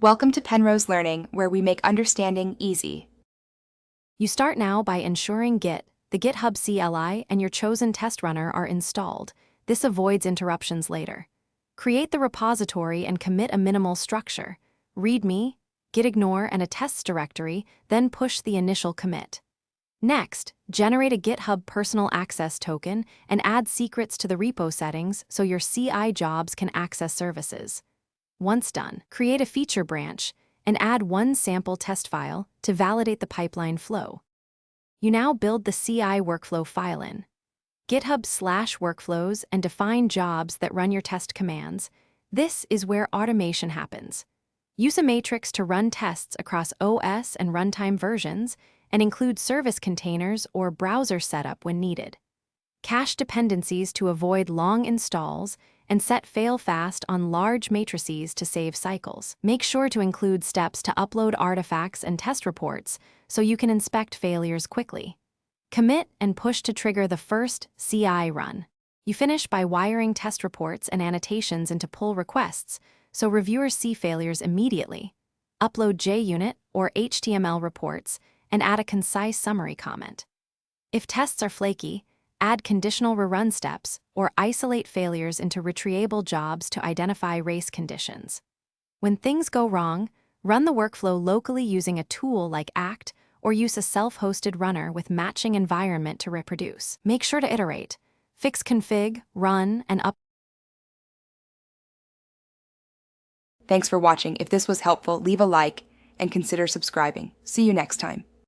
Welcome to Penrose Learning, where we make understanding easy. You start now by ensuring Git, the GitHub CLI, and your chosen test runner are installed. This avoids interruptions later. Create the repository and commit a minimal structure: README, gitignore, and a tests directory, then push the initial commit. Next, generate a GitHub personal access token and add secrets to the repo settings so your CI jobs can access services. Once done, create a feature branch and add one sample test file to validate the pipeline flow. You now build the CI workflow file in GitHub/workflows and define jobs that run your test commands. This is where automation happens. Use a matrix to run tests across OS and runtime versions and include service containers or browser setup when needed. Cache dependencies to avoid long installs and set fail-fast on large matrices to save cycles. Make sure to include steps to upload artifacts and test reports so you can inspect failures quickly. Commit and push to trigger the first CI run. You finish by wiring test reports and annotations into pull requests so reviewers see failures immediately. Upload JUnit or HTML reports and add a concise summary comment. If tests are flaky, add conditional rerun steps or isolate failures into retriable jobs to identify race conditions. When things go wrong, run the workflow locally using a tool like Act or use a self-hosted runner with matching environment to reproduce. Make sure to iterate. Fix config, run, and up. Thanks for watching. If this was helpful, leave a like and consider subscribing. See you next time.